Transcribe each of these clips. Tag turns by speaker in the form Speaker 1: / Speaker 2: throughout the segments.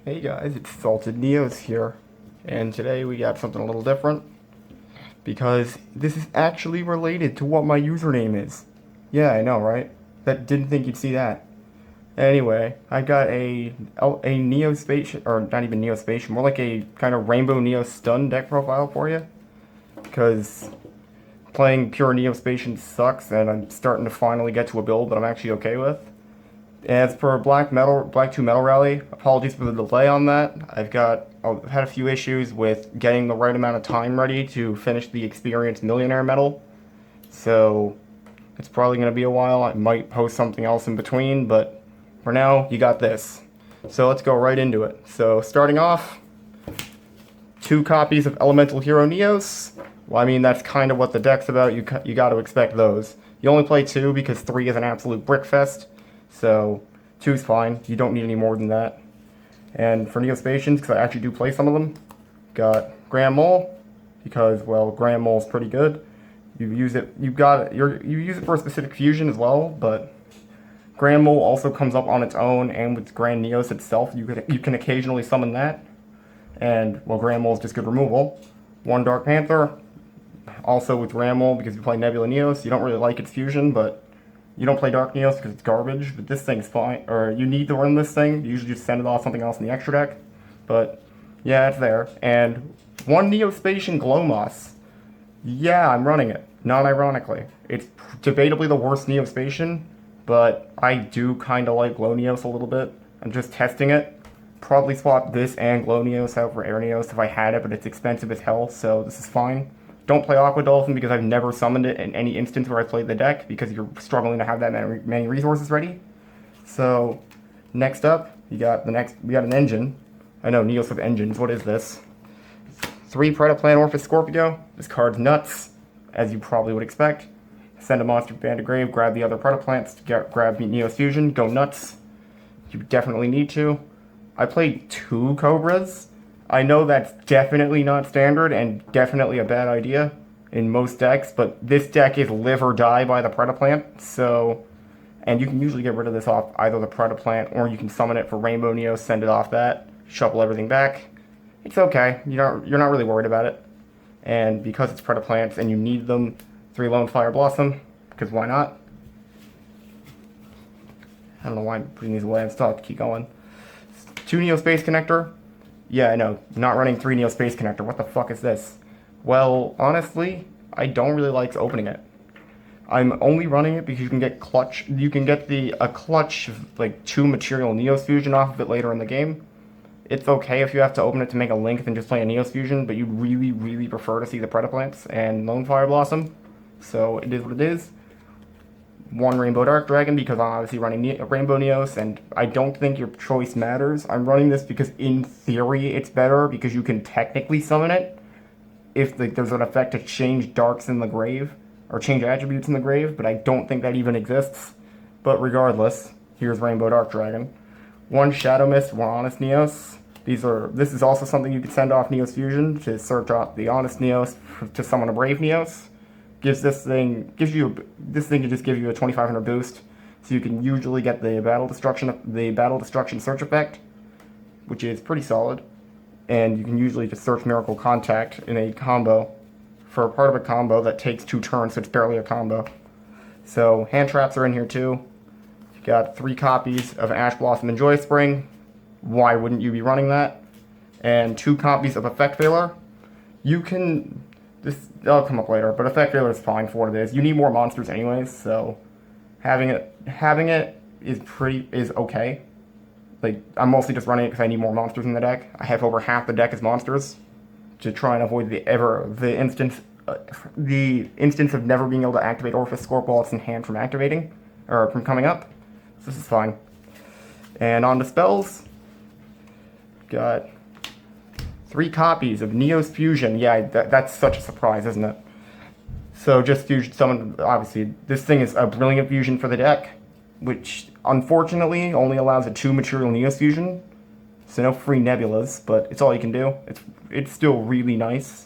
Speaker 1: Hey guys, it's Salted Neos here, and today we got something a little different because this is actually related to what my username is. Yeah, I know, right? That didn't think you'd see that. Anyway, I got a Neo-Spacian, or not even Neo-Spacian, more like a kind of Rainbow Neo Stun deck profile for you because playing pure Neo-Spacian sucks, and I'm starting to finally get to a build that I'm actually okay with. As for Black 2 Metal Rally, apologies for the delay on that. I've had a few issues with getting the right amount of time ready to finish the Experience Millionaire medal. So it's probably going to be a while. I might post something else in between, but for now, you got this. So let's go right into it. So starting off, 2 copies of Elemental Hero Neos. Well, I mean, that's kind of what the deck's about. You got to expect those. You only play 2 because 3 is an absolute brickfest. So 2's fine. You don't need any more than that. And for Neo-Spacians, because I actually do play some of them, got Grand Mole, because, well, Grand Mole's pretty good. You use it for a specific fusion as well, but Grand Mole also comes up on its own, and with Grand Neos itself, you can occasionally summon that. And, well, Grand Mole is just good removal. 1 Dark Panther, also with Grand Mole, because you play Nebula Neos, you don't really like its fusion, but you don't play Dark Neos because it's garbage, but this thing's fine. Or you need to run this thing. You usually just send it off something else in the extra deck. But yeah, it's there. And 1 Neo-Spacian Glowmoss. Yeah, I'm running it. Not ironically. It's debatably the worst Neo-Spacian, but I do kind of like Glow Neos a little bit. I'm just testing it. Probably swap this and Glow Neos out for Air Neos if I had it, but it's expensive as hell, so this is fine. Don't play Aqua Dolphin because I've never summoned it in any instance where I played the deck because you're struggling to have that many resources ready. So, next up, we got an engine. I know, Neos with engines, what is this? 3 Predaplan Orphis Scorpio. This card's nuts, as you probably would expect. Send a monster band to grave, grab the other Predaplants, grab Neos Fusion, go nuts. You definitely need to. I played 2 Cobras. I know that's definitely not standard and definitely a bad idea in most decks, but this deck is live or die by the Predaplant, so... And you can usually get rid of this off either the Predaplant or you can summon it for Rainbow Neo, send it off that, shuffle everything back. It's okay, you're not really worried about it. And because it's Predaplants and you need them, 3 Lone Fire Blossom, because why not? I don't know why I'm putting these away, I'm still have to keep going. 2 Neo Space Connector. Yeah, I know. Not running 3 Neo Space Connector. What the fuck is this? Well, honestly, I don't really like opening it. I'm only running it because you can get clutch. You can get a clutch like 2 material Neos Fusion off of it later in the game. It's okay if you have to open it to make a link than just play a Neos Fusion, but you really, really prefer to see the Predaplants and Lone Fire Blossom. So it is what it is. 1 Rainbow Dark Dragon because I'm obviously running Rainbow Neos, and I don't think your choice matters. I'm running this because in theory it's better because you can technically summon it if there's an effect to change darks in the grave or change attributes in the grave, but I don't think that even exists. But regardless, here's Rainbow Dark Dragon. 1 Shadow Mist, 1 Honest Neos. This is also something you can send off Neos Fusion to search out the Honest Neos to summon a Brave Neos. This thing can just give you a 2500 boost, so you can usually get the battle destruction search effect, which is pretty solid, and you can usually just search Miracle Contact in a combo for a part of a combo that takes 2 turns, so it's barely a combo. So hand traps are in here too. You got 3 copies of Ash Blossom and Joy Spring. Why wouldn't you be running that? And 2 copies of Effect Veiler. That'll come up later, but Effect Veiler is fine for what it is. You need more monsters anyways, so having it is okay. Like, I'm mostly just running it because I need more monsters in the deck. I have over half the deck as monsters to try and avoid the instance of never being able to activate Orphis Scorp while it's in hand from activating or from coming up. So this is fine. And on to spells, got 3 copies of Neos Fusion. Yeah, that's such a surprise, isn't it? So just fusion summon. Obviously, this thing is a brilliant fusion for the deck, which unfortunately only allows a 2 material Neos Fusion. So no free Nebulas, but it's all you can do. It's still really nice.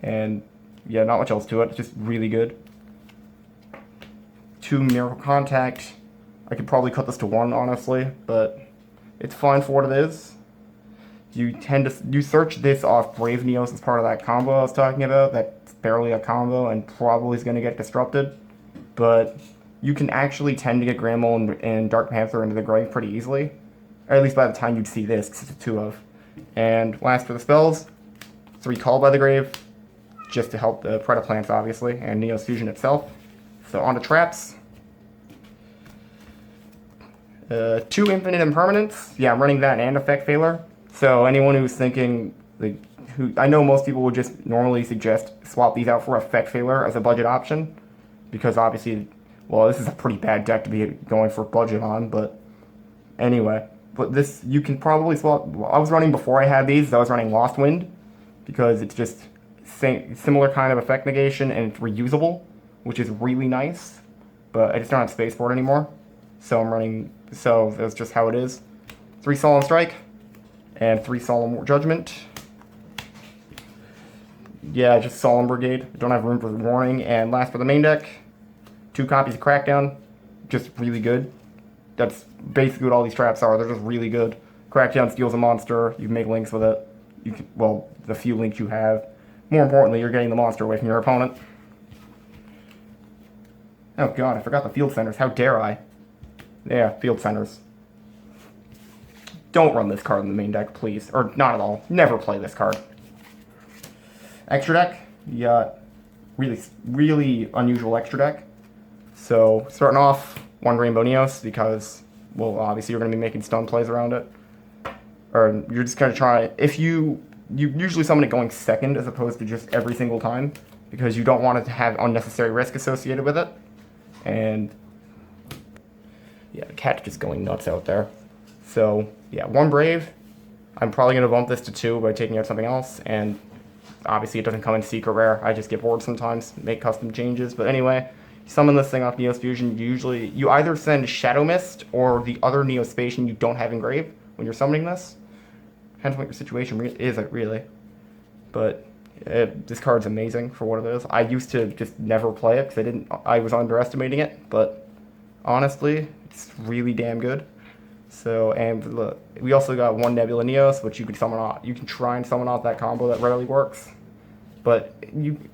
Speaker 1: And yeah, not much else to it. It's just really good. 2 Miracle Contact. I could probably cut this to 1, honestly, but It's fine for what it is. You search this off Brave Neos as part of that combo I was talking about. That's barely a combo and probably is going to get disrupted. But you can actually tend to get Grand Mole and Dark Panther into the grave pretty easily. Or at least by the time you'd see this, because it's a 2 of. And last for the spells, 3 Call by the Grave, just to help the Predaplants, obviously, and Neo-Spacian itself. So on to traps. 2 Infinite Impermanence. Yeah, I'm running that and Effect Failure. So anyone who's thinking, I know most people would just normally suggest swap these out for Effect Failure as a budget option. Because obviously, well, this is a pretty bad deck to be going for budget on, but anyway. But this, you can probably swap. I was running before I had these, I was running Lost Wind, because it's just similar kind of effect negation and it's reusable, which is really nice. But I just don't have space for it anymore. So I'm running, so that's just how it is. 3 Solemn Strike, and 3 Solemn Judgment. Yeah, just Solemn Brigade. Don't have room for Warning. And last for the main deck, 2 copies of Crackdown. Just really good. That's basically what all these traps are. They're just really good. Crackdown steals a monster. You can make links with it. You can, well, the few links you have. More importantly, you're getting the monster away from your opponent. Oh god, I forgot the field centers. How dare I? Yeah, field centers. Don't run this card in the main deck, please. Or not at all. Never play this card. Extra deck. You got really unusual extra deck. So, starting off, 1 Rainbow Neos, because, well, obviously you're going to be making stun plays around it. Or you're just going to try, if you usually summon it going second as opposed to just every single time, because you don't want it to have unnecessary risk associated with it. And yeah, the cat's just going nuts out there. So yeah, 1 Brave. I'm probably going to bump this to 2 by taking out something else, and obviously it doesn't come in secret rare. I just get bored sometimes, make custom changes. But anyway, you summon this thing off Neo-Spacian. Usually you either send Shadow Mist or the other Neo-Spacian you don't have engraved when you're summoning this. Depends on what your situation is, really. But this card's amazing for what it is. I used to just never play it because I was underestimating it, but honestly, it's really damn good. So, and look, we also got 1 Nebula Neos, which you can summon off. You can try and summon off that combo that rarely works. But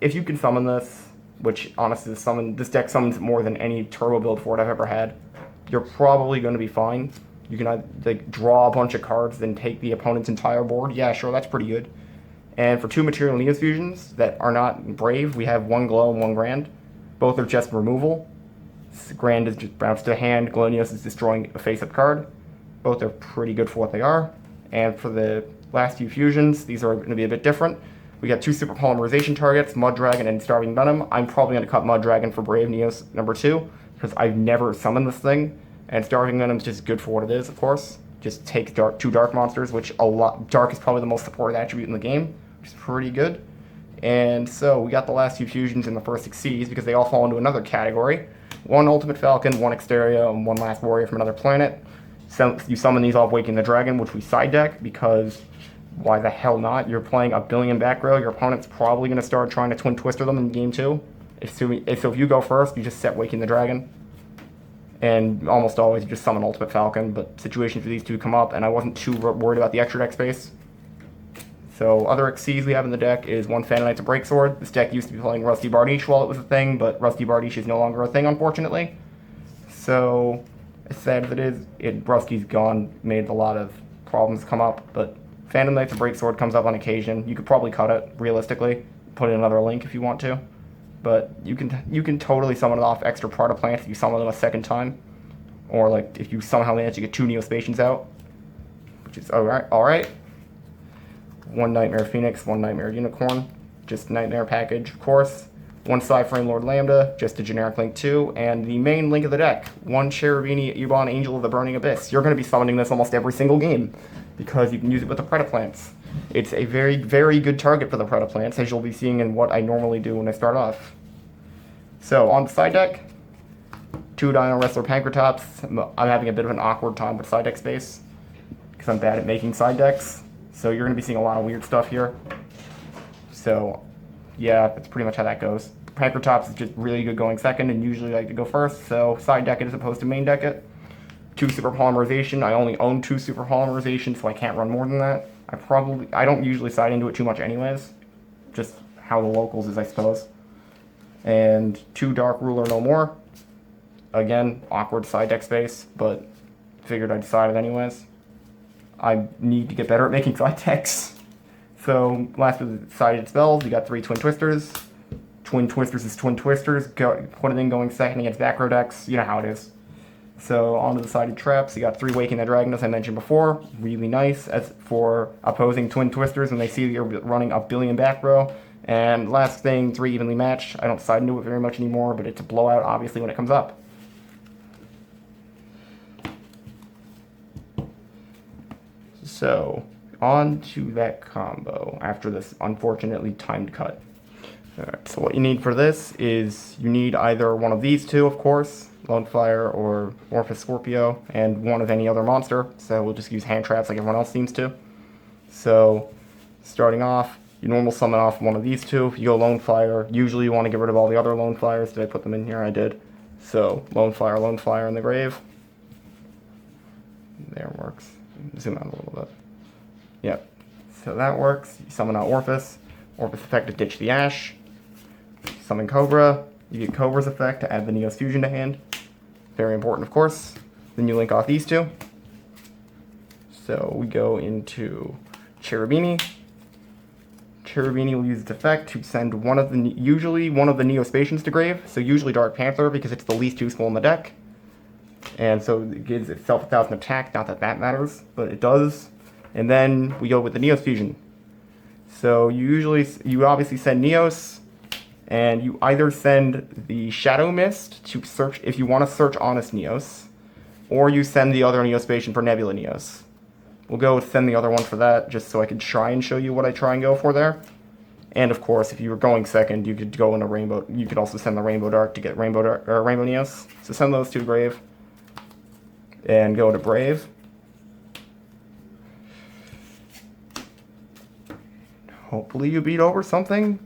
Speaker 1: if you can summon this, which honestly this deck summons more than any turbo build for it I've ever had, you're probably going to be fine. You can like draw a bunch of cards, then take the opponent's entire board. Yeah, sure, that's pretty good. And for 2 Material Neos fusions that are not Brave, we have 1 Glow and 1 Grand. Both are just removal. Grand is just bounce to hand. Glow Neos is destroying a face-up card. Both are pretty good for what they are. And for the last few fusions, these are going to be a bit different. We got 2 Super Polymerization targets, Mud Dragon and Starving Venom. I'm probably going to cut Mud Dragon for Brave Neos number 2, because I've never summoned this thing. And Starving Venom is just good for what it is, of course. Just take 2 dark monsters, which dark is probably the most supported attribute in the game, which is pretty good. And so we got the last few fusions in the first 6 Cs because they all fall into another category. 1 Ultimate Falcon, 1 Exteria, and 1 Last Warrior from another planet. So you summon these off Waking the Dragon, which we side deck because why the hell not? You're playing a billion back row. Your opponent's probably going to start trying to Twin Twister them in game 2. So if you go first, you just set Waking the Dragon. And almost always you just summon Ultimate Falcon, but situations where these 2 come up, and I wasn't too worried about the extra deck space. So other Xyz we have in the deck is 1 Phantom Knight's Breaksword. This deck used to be playing Rusty Bardiche while it was a thing, but Rusty Bardiche is no longer a thing, unfortunately. So, as sad as it is, Rusty's gone, made a lot of problems come up, but Phantom Knight's Breaksword comes up on occasion. You could probably cut it, realistically. Put in another link if you want to. But you can totally summon it off extra Predaplants if you summon them a second time. Or like if you somehow manage to get 2 Neo-Spacians out. Which is alright. 1 Nightmare Phoenix, 1 Nightmare Unicorn. Just Nightmare package, of course. 1 Psyframe Lord Lambda, just a generic link 2. And the main link of the deck, 1 Cherubini Ubon Angel of the Burning Abyss. You're going to be summoning this almost every single game, because you can use it with the Predaplants. It's a very, very good target for the Predaplants, as you'll be seeing in what I normally do when I start off. So, on the side deck, 2 Dino Wrestler Pankratops. I'm having a bit of an awkward time with side deck space, because I'm bad at making side decks. So you're going to be seeing a lot of weird stuff here. So, yeah, that's pretty much how that goes. Pankratops is just really good going second, and usually like to go first, so side deck it as opposed to main deck it. 2 super polymerization. I only own 2 super polymerization, so I can't run more than that. I don't usually side into it too much anyways. Just how the locals is, I suppose. And 2 dark ruler, no more. Again, awkward side deck space, but figured I'd decide it anyways. I need to get better at making side decks. So, last with the sided spells, you got 3 Twin Twisters. Twin Twisters is Twin Twisters. Put it in going second against back row decks. You know how it is. So, onto the sided traps. You got 3 Waking the Dragon, as I mentioned before. Really nice as for opposing Twin Twisters when they see you're running a billion back row. And last thing, 3 Evenly Matched. I don't side into it very much anymore, but it's a blowout, obviously, when it comes up. So, on to that combo after this unfortunately timed cut. Alright, so what you need for this is you need either one of these 2, of course, Lone Fire or Orphis Scorpio, and one of any other monster. So we'll just use hand traps like everyone else seems to. So, starting off, you normal summon off one of these 2. If you go Lone Fire, usually you want to get rid of all the other Lone Fires. Did I put them in here? I did. So, Lone Fire in the grave. There works. Zoom out a little bit. Yep. So that works. You summon out Orphis. Orphis effect to ditch the Ash. Summon Cobra. You get Cobra's effect to add the Neo-Spacian to hand. Very important, of course. Then you link off these 2. So we go into Cherubini. Cherubini will use its effect to send usually one of the Neo-Spacians to grave. So usually Dark Panther because it's the least useful in the deck. And so it gives itself 1,000 attack, not that that matters, but it does. And then we go with the Neo-Spacian. So you obviously send Neos, and you either send the Shadow Mist to search, if you want to search Honest Neos, or you send the other Neo-Spacian for Nebula Neos. We'll go with send the other one for that, just so I can try and show you what I try and go for there. And of course, if you were going second, you could go into Rainbow. You could also send the Rainbow Dark to get Rainbow Neos. So send those 2 to grave. And go to Brave. Hopefully you beat over something.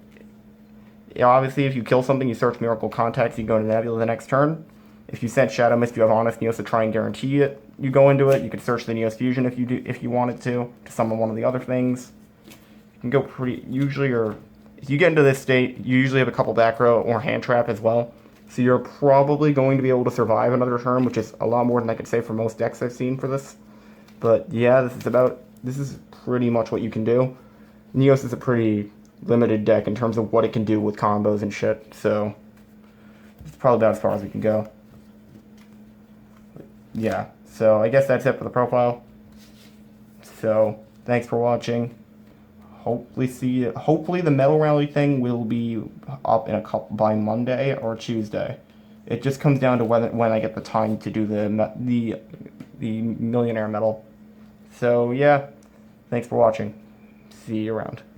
Speaker 1: Yeah, obviously, if you kill something, you search Miracle Contacts, you go into Nebula the next turn. If you sent Shadow Mist, you have Honest Neos to try and guarantee it. You go into it, you could search the Neo-Spacian if you wanted to summon one of the other things. You can go if you get into this state, you usually have a couple back row or hand trap as well. So you're probably going to be able to survive another turn, which is a lot more than I could say for most decks I've seen for this. But yeah, this is pretty much what you can do. Neos is a pretty limited deck in terms of what it can do with combos and shit, so it's probably about as far as we can go. Yeah, so I guess that's it for the profile. So, thanks for watching. Hopefully the Metal Rally thing will be up in by Monday or Tuesday. It just comes down to when I get the time to do the Millionaire Medal. So yeah, thanks for watching. See you around.